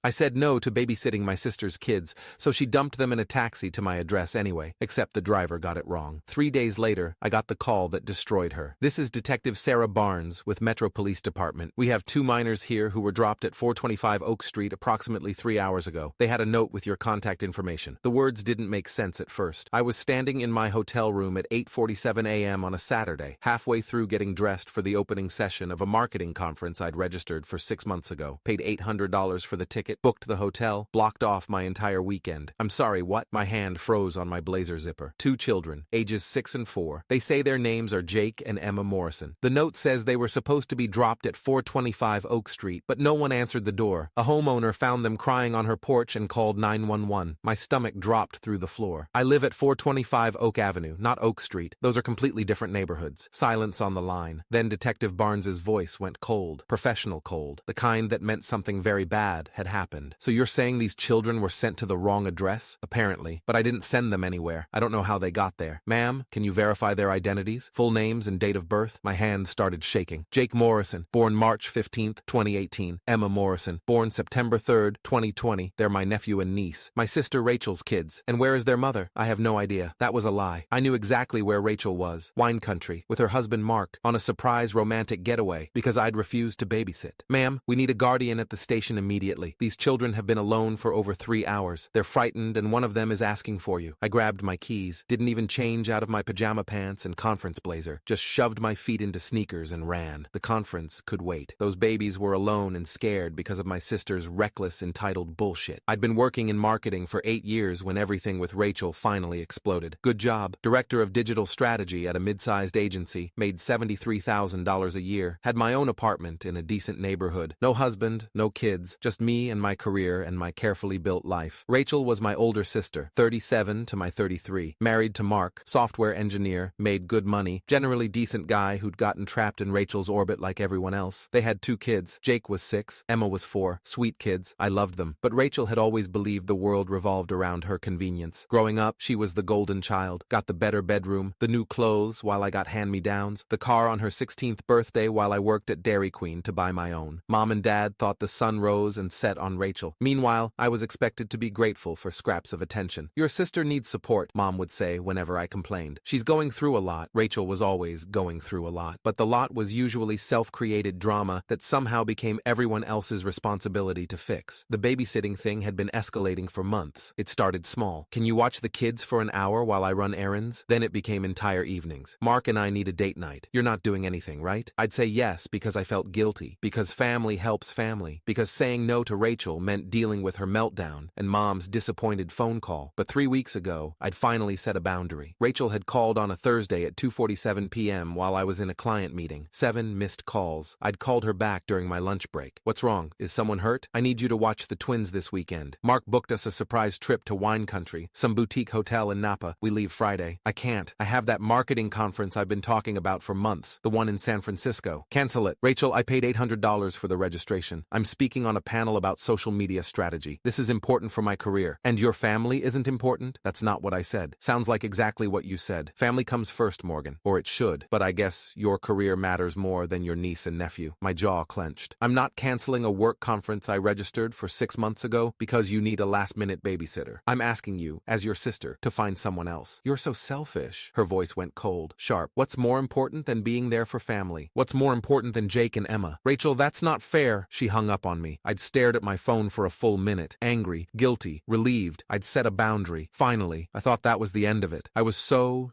I said no to babysitting my sister's kids, so she dumped them in a taxi to my address anyway, except the driver got it wrong. 3 days later, I got the call that destroyed her. This is Detective Sarah Barnes with Metro Police Department. We have 2 minors here who were dropped at 425 Oak Street approximately 3 hours ago. They had a note with your contact information. The words didn't make sense at first. I was standing in my hotel room at 8:47 a.m. on a Saturday, halfway through getting dressed for the opening session of a marketing conference I'd registered for 6 months ago. Paid $800 for the ticket, booked the hotel, blocked off my entire weekend. I'm sorry, what? My hand froze on my blazer zipper. 2 children, ages 6 and 4. They say their names are Jake and Emma Morrison. The note says they were supposed to be dropped at 425 Oak Street, but no one answered the door. A homeowner found them crying on her porch and called 911. My stomach dropped through the floor. I live at 425 Oak Avenue, not Oak Street. Those are completely different neighborhoods. Silence on the line. Then Detective Barnes's voice went cold, professional cold, the kind that meant something very bad had happened. So you're saying these children were sent to the wrong address? Apparently. But I didn't send them anywhere. I don't know how they got there. Ma'am, can you verify their identities? Full names and date of birth? My hands started shaking. Jake Morrison, born March 15th, 2018. Emma Morrison, born September 3rd, 2020. They're my nephew and niece. My sister Rachel's kids. And where is their mother? I have no idea. That was a lie. I knew exactly where Rachel was. Wine country. With her husband Mark. On a surprise romantic getaway. Because I'd refused to babysit. Ma'am, we need a guardian at the station immediately. These children have been alone for over 3 hours. They're frightened and one of them is asking for you. I grabbed my keys. Didn't even change out of my pajama pants and conference blazer. Just shoved my feet into sneakers and ran. The conference could wait. Those babies were alone and scared because of my sister's reckless, entitled bullshit. I'd been working in marketing for 8 years when everything with Rachel finally exploded. Good job. Director of digital strategy at a mid-sized agency. Made $73,000 a year. Had my own apartment in a decent neighborhood. No husband, no kids. Just me and my career and my carefully built life. Rachel was my older sister. 37 to my 33. Married to Mark. Software engineer. Made good money. Generally decent guy who'd gotten trapped in Rachel's orbit like everyone else. They had 2 kids. Jake was 6. Emma was 4. Sweet kids. I loved them. But Rachel had always believed the world revolved around her convenience. Growing up, she was the golden child. Got the better bedroom. The new clothes while I got hand-me-downs. The car on her 16th birthday while I worked at Dairy Queen to buy my own. Mom and Dad thought the sun rose and set on Rachel. Meanwhile, I was expected to be grateful for scraps of attention. Your sister needs support, Mom would say whenever I complained. She's going through a lot. Rachel was always going through a lot. But the lot was usually self-created drama that somehow became everyone else's responsibility to fix. The babysitting thing had been escalating for months. It started small. Can you watch the kids for an hour while I run errands? Then it became entire evenings. Mark and I need a date night. You're not doing anything, right? I'd say yes because I felt guilty. Because family helps family. Because saying no to Rachel meant dealing with her meltdown and Mom's disappointed phone call. But 3 weeks ago, I'd finally set a boundary. Rachel had called on a Thursday at 2:47 p.m. while I was in a client meeting. 7 missed calls. I'd called her back during my lunch break. What's wrong? Is someone hurt? I need you to watch the twins this weekend. Mark booked us a surprise trip to wine country, some boutique hotel in Napa. We leave Friday. I can't. I have that marketing conference I've been talking about for months, the one in San Francisco. Cancel it. Rachel, I paid $800 for the registration. I'm speaking on a panel about social media strategy. This is important for my career. And your family isn't important? That's not what I said. Sounds like exactly what you said. Family comes first, Morgan. Or it should. But I guess your career matters more than your niece and nephew. My jaw clenched. I'm not canceling a work conference I registered for 6 months ago because you need a last-minute babysitter. I'm asking you, as your sister, to find someone else. You're so selfish. Her voice went cold, sharp. What's more important than being there for family? What's more important than Jake and Emma? Rachel, that's not fair. She hung up on me. I'd stared at my phone for a full minute. Angry, guilty, relieved. I'd set a boundary. Finally, I thought that was the end of it. I was so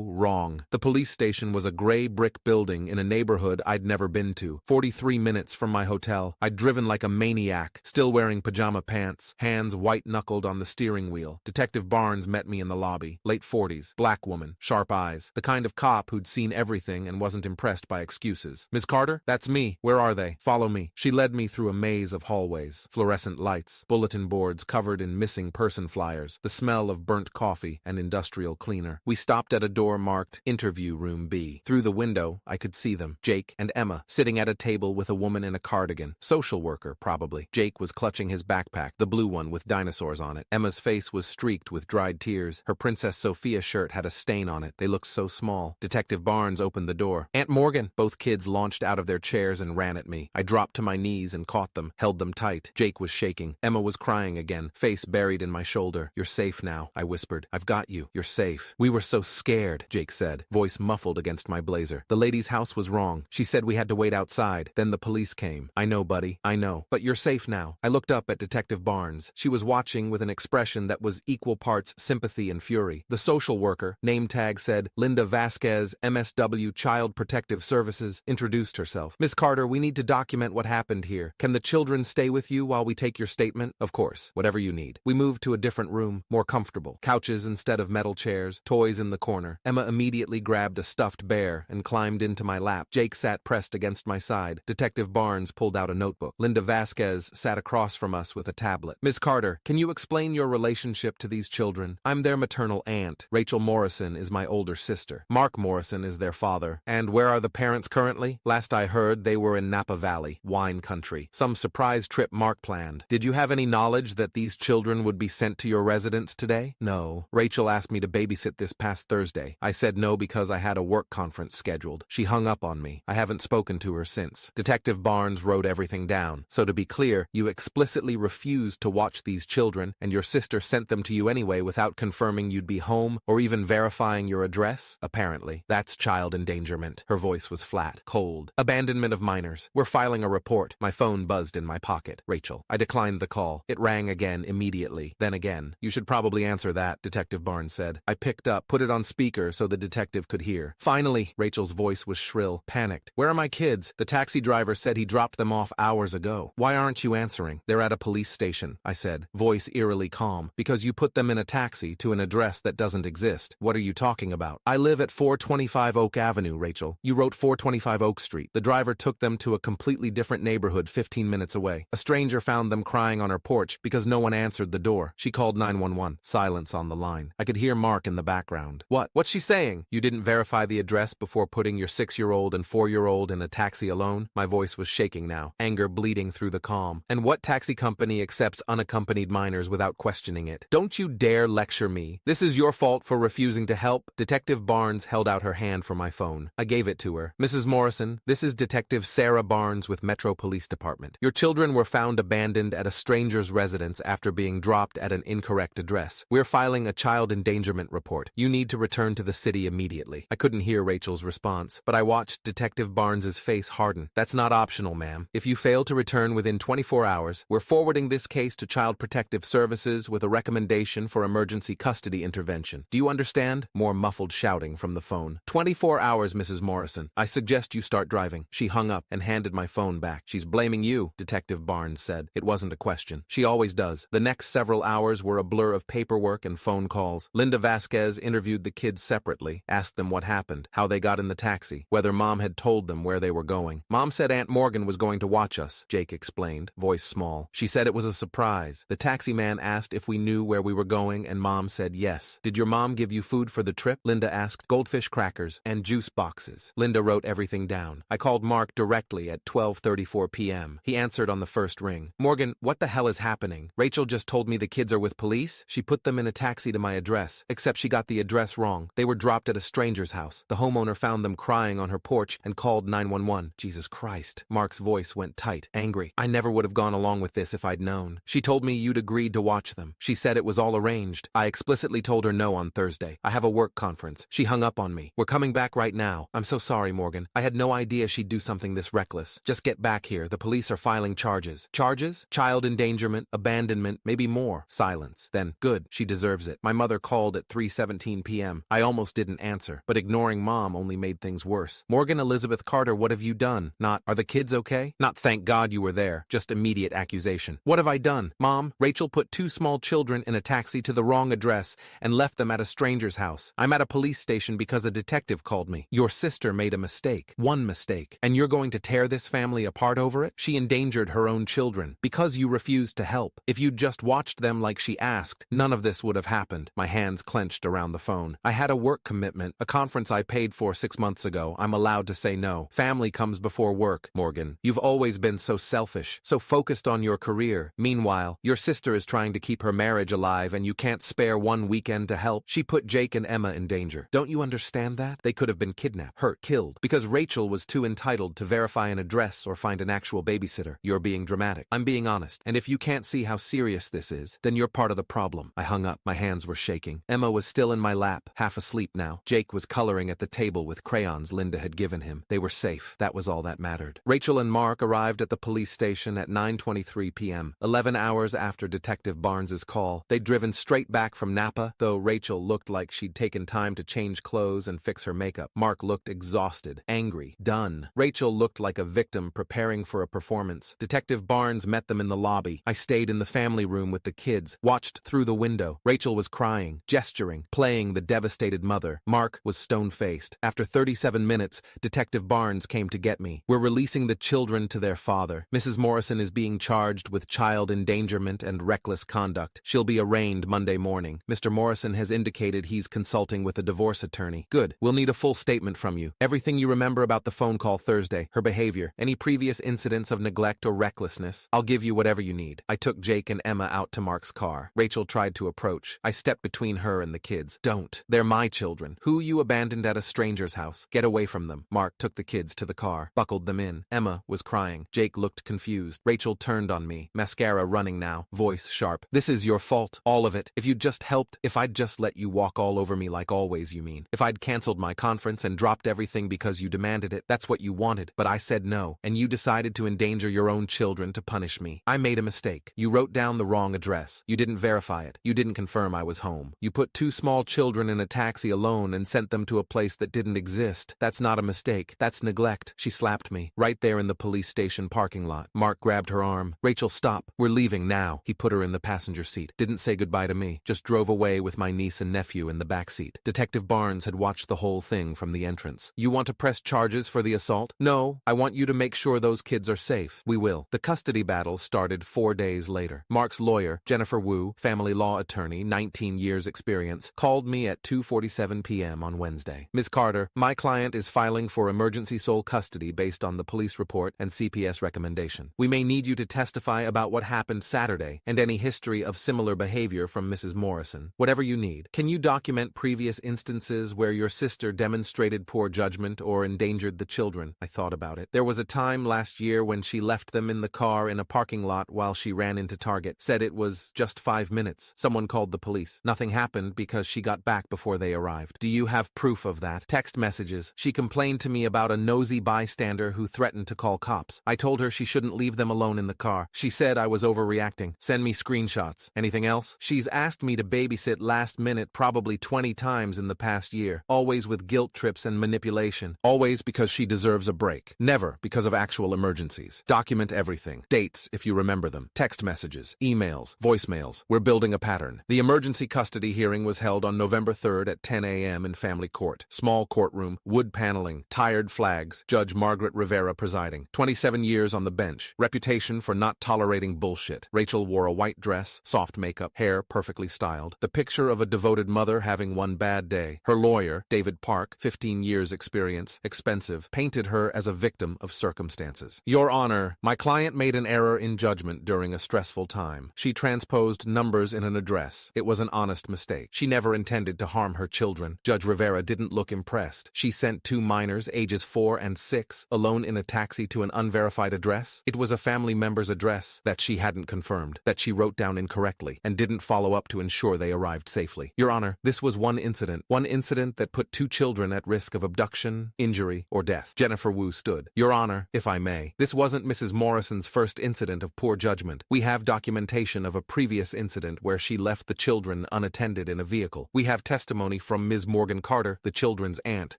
wrong. The police station was a gray brick building in a neighborhood I'd never been to. 43 minutes from my hotel. I'd driven like a maniac, still wearing pajama pants, hands white-knuckled on the steering wheel. Detective Barnes met me in the lobby. Late 40s, black woman, sharp eyes. The kind of cop who'd seen everything and wasn't impressed by excuses. Ms. Carter? That's me. Where are they? Follow me. She led me through a maze of hallways, fluorescent lights, bulletin boards covered in missing person flyers, the smell of burnt coffee and industrial cleaner. We stopped at a door marked Interview Room B. Through the window, I could see them, Jake and Emma, sitting at a table with a woman in a cardigan. Social worker, probably. Jake was clutching his backpack, the blue one with dinosaurs on it. Emma's face was streaked with dried tears. Her Princess Sophia shirt had a stain on it. They looked so small. Detective Barnes opened the door. Aunt Morgan! Both kids launched out of their chairs and ran at me. I dropped to my knees and caught them, held them tight. Jake was shaking. Emma was crying again, face buried in my shoulder. You're safe now, I whispered. I've got you. You're safe. We were so scared, Jake said, voice muffled against my blazer. The lady's house was wrong. She said we had to wait outside. Then the police came. I know, buddy. I know. But you're safe now. I looked up at Detective Barnes. She was watching with an expression that was equal parts sympathy and fury. The social worker, name tag said, Linda Vasquez, MSW Child Protective Services, introduced herself. Miss Carter, we need to document what happened here. Can the children stay with you while we take your statement? Of course. Whatever you need. We moved to a different room, more comfortable. Couches instead of metal chairs, toys in the corner. Emma immediately grabbed a stuffed bear and climbed into my lap. Jake sat pressed against my side. Detective Barnes pulled out a notebook. Linda Vasquez sat across from us with a tablet. Miss Carter, can you explain your relationship to these children? I'm their maternal aunt. Rachel Morrison is my older sister. Mark Morrison is their father. And where are the parents currently? Last I heard, they were in Napa Valley, wine country. Some surprise trip Mark planned. Did you have any knowledge that these children would be sent to your residence today? No. Rachel asked me to babysit this past Thursday. I said no because I had a work conference scheduled. She hung up on me. I haven't spoken to her since. Detective Barnes wrote everything down. So to be clear, you explicitly refused to watch these children, and your sister sent them to you anyway without confirming you'd be home or even verifying your address? Apparently. That's child endangerment. Her voice was flat, cold. Abandonment of minors. We're filing a report. My phone buzzed in my pocket. Rachel. I declined the call. It rang again immediately. Then again. You should probably answer that, Detective Barnes said. I picked up, put it on speaker so the detective could hear. Finally, Rachel's voice was shrill, panicked. Where are my kids? The taxi driver said he dropped them off hours ago. Why aren't you answering? They're at a police station, I said, voice eerily calm. Because you put them in a taxi to an address that doesn't exist. What are you talking about? I live at 425 Oak Avenue, Rachel. You wrote 425 Oak Street. The driver took them to a completely different neighborhood 15 minutes away. A stranger found them crying on her porch because no one answered the door. She called 911. Silence on the line. I could hear Mark in the background. What's she saying? You didn't verify the address before putting your 6-year-old and 4-year-old in a taxi alone? My voice was shaking now, anger bleeding through the calm. And what taxi company accepts unaccompanied minors without questioning it? Don't you dare lecture me. This is your fault for refusing to help. Detective Barnes held out her hand for my phone. I gave it to her. Mrs. Morrison, this is Detective Sarah Barnes with Metro Police Department. Your children were found abandoned at a stranger's residence after being dropped at an incorrect address. We're filing a child endangerment report. You need to return to the city immediately. I couldn't hear Rachel's response, but I watched Detective Barnes's face harden. That's not optional, ma'am. If you fail to return within 24 hours, we're forwarding this case to Child Protective Services with a recommendation for emergency custody intervention. Do you understand? More muffled shouting from the phone. 24 hours, Mrs. Morrison. I suggest you start driving. She hung up and handed my phone back. She's blaming you, Detective Barnes said. It wasn't a question. She always does. The next several hours were a blur of paperwork and phone calls. Linda Vasquez interviewed the kids separately, asked them what happened, how they got in the taxi, whether Mom had told them where they were going. Mom said Aunt Morgan was going to watch us, Jake explained, voice small. She said it was a surprise. The taxi man asked if we knew where we were going, and Mom said yes. Did your mom give you food for the trip? Linda asked. Goldfish crackers and juice boxes. Linda wrote everything down. I called Mark directly at 12:34 p.m. He answered on the first ring. Morgan, what the hell is happening? Rachel just told me the kids are with police. She put them in a taxi to my address, except she got the address wrong. They were dropped at a stranger's house. The homeowner found them crying on her porch and called 911. Jesus Christ. Mark's voice went tight, angry. I never would have gone along with this if I'd known. She told me you'd agreed to watch them. She said it was all arranged. I explicitly told her no on Thursday. I have a work conference. She hung up on me. We're coming back right now. I'm so sorry, Morgan. I had no idea she'd do something this reckless. Just get back here. The police are filing charges. Charges? Child endangerment, abandonment, maybe more. Silence. Then, good. She deserves it. My mother called at 3:17 p.m. I almost didn't answer, but ignoring Mom only made things worse. Morgan Elizabeth Carter, what have you done? Not, are the kids okay? Not, thank God you were there. Just immediate accusation. What have I done? Mom, Rachel put 2 small children in a taxi to the wrong address and left them at a stranger's house. I'm at a police station because a detective called me. Your sister made a mistake. One mistake. And you're going to tear this family apart over it? She endangered her own children because you refused to help. If you'd just watched them like she asked, none of this would have happened. My hands clenched around the phone. I had a work commitment, a conference I paid for 6 months ago. I'm allowed to say no. Family comes before work, Morgan. You've always been so selfish, so focused on your career. Meanwhile, your sister is trying to keep her marriage alive and you can't spare one weekend to help. She put Jake and Emma in danger. Don't you understand that? They could have been kidnapped, hurt, killed, because Rachel was too entitled to verify an address or find an actual babysitter. You're being dramatic. dramatic. I'm being honest, and if you can't see how serious this is, then you're part of the problem. I hung up. My hands were shaking. Emma was still in my lap, half asleep now. Jake was coloring at the table with crayons Linda had given him. They were safe. That was all that mattered. Rachel and Mark arrived at the police station at 9:23 p.m., 11 hours after Detective Barnes's call. They'd driven straight back from Napa, though Rachel looked like she'd taken time to change clothes and fix her makeup. Mark looked exhausted, angry, done. Rachel looked like a victim preparing for a performance. Detective Barnes met them in the lobby. I stayed in the family room with the kids, watched through the window. Rachel was crying, gesturing, playing the devastated mother. Mark was stone-faced. After 37 minutes, Detective Barnes came to get me. We're releasing the children to their father. Mrs. Morrison is being charged with child endangerment and reckless conduct. She'll be arraigned Monday morning. Mr. Morrison has indicated he's consulting with a divorce attorney. Good. We'll need a full statement from you. Everything you remember about the phone call Thursday, her behavior, any previous incidents of neglect or recklessness. I'll give you whatever you need. I took Jake and Emma out to Mark's car. Rachel tried to approach. I stepped between her and the kids. Don't. They're my children. Who you abandoned at a stranger's house. Get away from them. Mark took the kids to the car, buckled them in. Emma was crying. Jake looked confused. Rachel turned on me, mascara running now, voice sharp. This is your fault. All of it. If you'd just helped, if I'd just let you walk all over me like always, you mean. If I'd canceled my conference and dropped everything because you demanded it, that's what you wanted. But I said no, and you decided to endanger your own children to punish me. I made a mistake. You wrote down the wrong address. You didn't verify it. You didn't confirm I was home. You put 2 small children in a taxi alone and sent them to a place that didn't exist. That's not a mistake. That's neglect. She slapped me, right there in the police station parking lot. Mark grabbed her arm. Rachel, stop. We're leaving now. He put her in the passenger seat. Didn't say goodbye to me. Just drove away with my niece and nephew in the back seat. Detective Barnes had watched the whole thing from the entrance. You want to press charges for the assault? No. I want you to make sure those kids are safe. We will. The custody battle started 4 days later. Mark's lawyer, Jennifer Wu, family law attorney, 19 years experience, called me at 2:47 p.m. on Wednesday. Ms. Carter, my client is filing for emergency sole custody based on the police report and CPS recommendation. We may need you to testify about what happened Saturday and any history of similar behavior from Mrs. Morrison. Whatever you need. Can you document previous instances where your sister demonstrated poor judgment or endangered the children? I thought about it. There was a time last year when she left them in the car in a parking lot while she ran into Target. Said it was just 5 minutes. Someone called the police. Nothing happened because she got back before they arrived. Do you have proof of that? Text messages. She complained to me about a nosy bystander who threatened to call cops. I told her she shouldn't leave them alone in the car. She said I was overreacting. Send me screenshots. Anything else? She's asked me to babysit last minute probably 20 times in the past year. Always with guilt trips and manipulation. Always because she deserves a break. Never because of actual emergencies. Document everything. Dates, if you remember them. Text messages. Emails. Voicemails. We're building a pattern. The emergency custody hearing was held on November 3rd at 10 a.m. in family court. Small courtroom. Wood paneling. Tired flags. Judge Margaret Rivera presiding. 27 years on the bench. Reputation for not tolerating bullshit. Rachel wore a white dress, soft makeup, hair perfectly styled. The picture of a devoted mother having one bad day. Her lawyer, David Park, 15 years experience, expensive, painted her as a victim of circumstances. Your Honor, my client made an error in judgment during a stressful time. She transposed numbers in an address. It was an honest mistake. She never intended to harm her children. Judge Rivera didn't look impressed. She sent 2 minors, ages 4 and 6, alone in a taxi to an unverified address. It was a family member's address that she hadn't confirmed, that she wrote down incorrectly, and didn't follow up to ensure they arrived safely. Your Honor, this was one incident that put 2 children at risk of abduction, injury, or death. Jennifer Wu stood. Your Honor, if I may, this wasn't Mrs. Morrison's first incident of poor judgment. We have documentation of a previous incident where she left the children unattended in a vehicle. We have testimony from Ms. Morgan Carter, the children's aunt,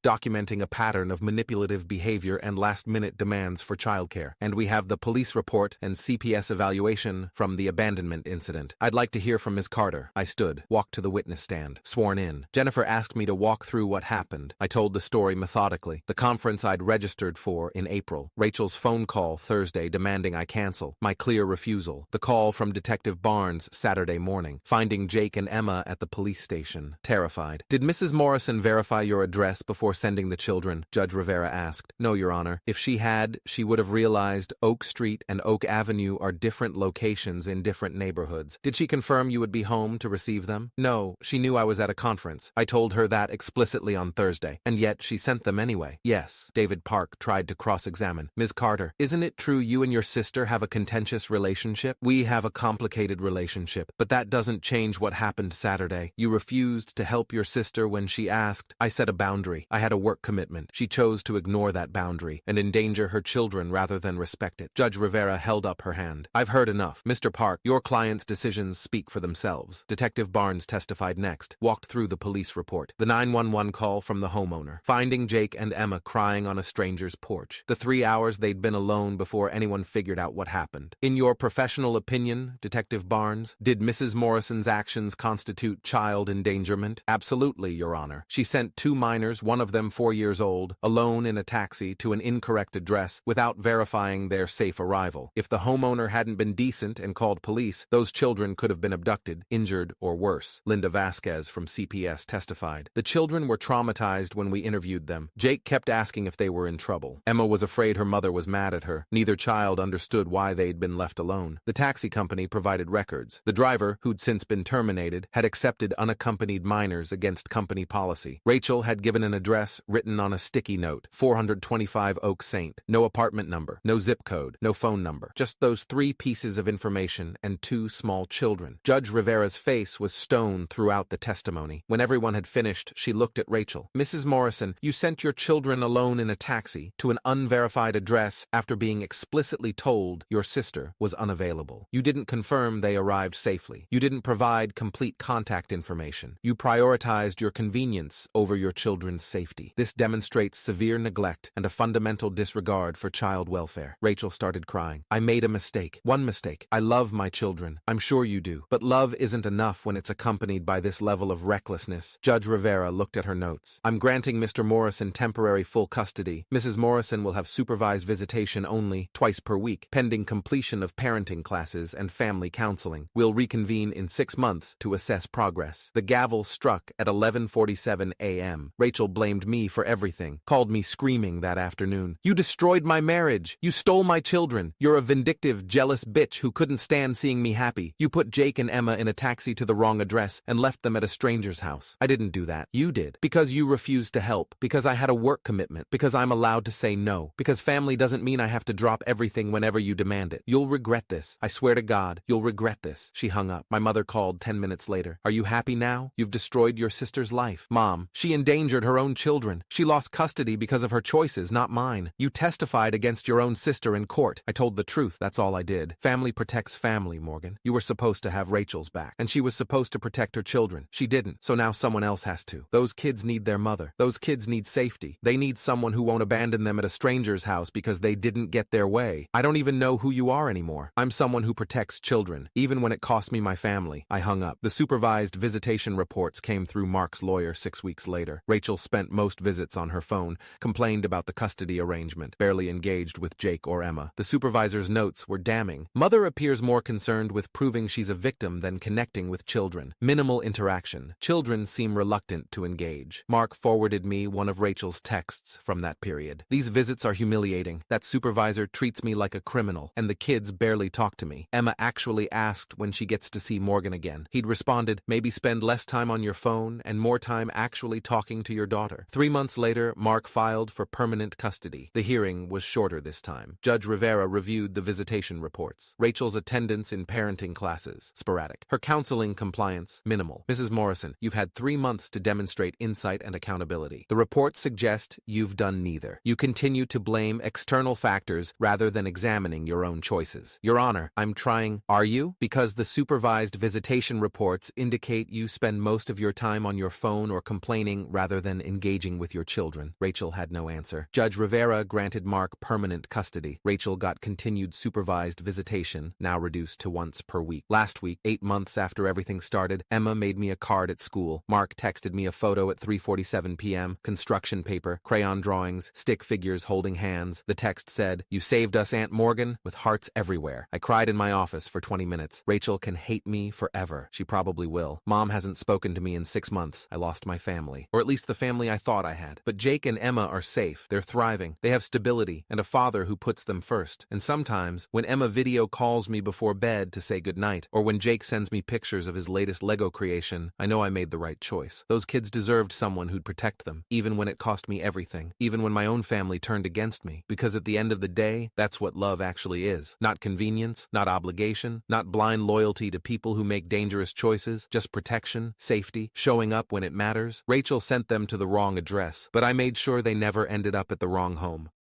documenting a pattern of manipulative behavior and last-minute demands for childcare. And we have the police report and CPS evaluation from the abandonment incident. I'd like to hear from Ms. Carter. I stood, walked to the witness stand, sworn in. Jennifer asked me to walk through what happened. I told the story methodically. The conference I'd registered for in April. Rachel's phone call Thursday demanding I cancel. My clear refusal. The call from Detective Barnes Saturday morning. Finding Jake and Emma at the police station. Terrified. Did Mrs. Morrison verify your address before sending the children? Judge Rivera asked. No, Your Honor. If she had, she would have realized Oak Street and Oak Avenue are different locations in different neighborhoods. Did she confirm you would be home to receive them? No, she knew I was at a conference. I told her that explicitly on Thursday. And yet she sent them anyway. Yes. David Park tried to cross-examine. Ms. Carter, isn't it true you and your sister have have a contentious relationship? We have a complicated relationship, but that doesn't change what happened Saturday. You refused to help your sister when she asked. I set a boundary. I had a work commitment. She chose to ignore that boundary and endanger her children rather than respect it. Judge Rivera held up her hand. I've heard enough. Mr. Park, your client's decisions speak for themselves. Detective Barnes testified next, walked through the police report. The 911 call from the homeowner, finding Jake and Emma crying on a stranger's porch. The 3 hours they'd been alone before anyone figured out what happened. In your professional opinion, Detective Barnes, did Mrs. Morrison's actions constitute child endangerment? Absolutely, Your Honor. She sent 2 minors, one of them 4 years old, alone in a taxi to an incorrect address without verifying their safe arrival. If the homeowner hadn't been decent and called police, those children could have been abducted, injured, or worse. Linda Vasquez from CPS testified. The children were traumatized when we interviewed them. Jake kept asking if they were in trouble. Emma was afraid her mother was mad at her. Neither child understood why they'd been left alone. The taxi company provided records. The driver, who'd since been terminated, had accepted unaccompanied minors against company policy. Rachel had given an address written on a sticky note, 425 Oak Saint. No apartment number, no zip code, no phone number. Just those 3 pieces of information and 2 small children. Judge Rivera's face was stone throughout the testimony. When everyone had finished, she looked at Rachel. Mrs. Morrison, you sent your children alone in a taxi to an unverified address after being explicitly told your sister was unavailable. You didn't confirm they arrived safely. You didn't provide complete contact information. You prioritized your convenience over your children's safety. This demonstrates severe neglect and a fundamental disregard for child welfare. Rachel started crying. I made a mistake. One mistake. I love my children. I'm sure you do. But love isn't enough when it's accompanied by this level of recklessness. Judge Rivera looked at her notes. I'm granting Mr. Morrison temporary full custody. Mrs. Morrison will have supervised visitation only twice per week, pending completion of parenting classes and family counseling. We'll reconvene in 6 months to assess progress. The gavel struck at 11:47 a.m. Rachel blamed me for everything, called me screaming that afternoon. You destroyed my marriage. You stole my children. You're a vindictive, jealous bitch who couldn't stand seeing me happy. You put Jake and Emma in a taxi to the wrong address and left them at a stranger's house. I didn't do that. You did. Because you refused to help. Because I had a work commitment. Because I'm allowed to say no. Because family doesn't mean I have to drop everything whenever you demand it. You'll regret this. I swear to God, you'll regret this. She hung up. My mother called 10 minutes later. Are you happy now? You've destroyed your sister's life. Mom, she endangered her own children. She lost custody because of her choices, not mine. You testified against your own sister in court. I told the truth. That's all I did. Family protects family, Morgan. You were supposed to have Rachel's back. And she was supposed to protect her children. She didn't. So now someone else has to. Those kids need their mother. Those kids need safety. They need someone who won't abandon them at a stranger's house because they didn't get their way. I don't even know who you are anymore. I'm someone who protects children, even when it cost me my family. I hung up. The supervised visitation reports came through Mark's lawyer 6 weeks later. Rachel spent most visits on her phone, complained about the custody arrangement, barely engaged with Jake or Emma. The supervisor's notes were damning. Mother appears more concerned with proving she's a victim than connecting with children. Minimal interaction. Children seem reluctant to engage. Mark forwarded me one of Rachel's texts from that period. These visits are humiliating. That supervisor treats me like a criminal, and the kids barely talk to me. Emma actually asked when she gets to see Morgan again. He'd responded, maybe spend less time on your phone and more time actually talking to your daughter. 3 months later, Mark filed for permanent custody. The hearing was shorter this time. Judge Rivera reviewed the visitation reports. Rachel's attendance in parenting classes, sporadic. Her counseling compliance, minimal. Mrs. Morrison, you've had 3 months to demonstrate insight and accountability. The reports suggest you've done neither. You continue to blame external factors rather than examining your own choices. Your Honor, I'm trying. Are you? Because the supervised visitation reports indicate you spend most of your time on your phone or complaining rather than engaging with your children. Rachel had no answer. Judge Rivera granted Mark permanent custody. Rachel got continued supervised visitation, now reduced to once per week. Last week, 8 months after everything started, Emma made me a card at school. Mark texted me a photo at 3:47 p.m., construction paper, crayon drawings, stick figures holding hands. The text said, "You saved us, Aunt Morgan," with hearts everywhere. I cried in my office for 20 minutes. Rachel can hate me forever. She probably will. Mom hasn't spoken to me in 6 months. I lost my family. Or at least the family I thought I had. But Jake and Emma are safe. They're thriving. They have stability and a father who puts them first. And sometimes, when Emma video calls me before bed to say goodnight, or when Jake sends me pictures of his latest Lego creation, I know I made the right choice. Those kids deserved someone who'd protect them, even when it cost me everything, even when my own family turned against me. Because at the end of the day, that's what love actually actually is. Not convenience, not obligation, not blind loyalty to people who make dangerous choices, just protection, safety, showing up when it matters. Rachel sent them to the wrong address, but I made sure they never ended up at the wrong home.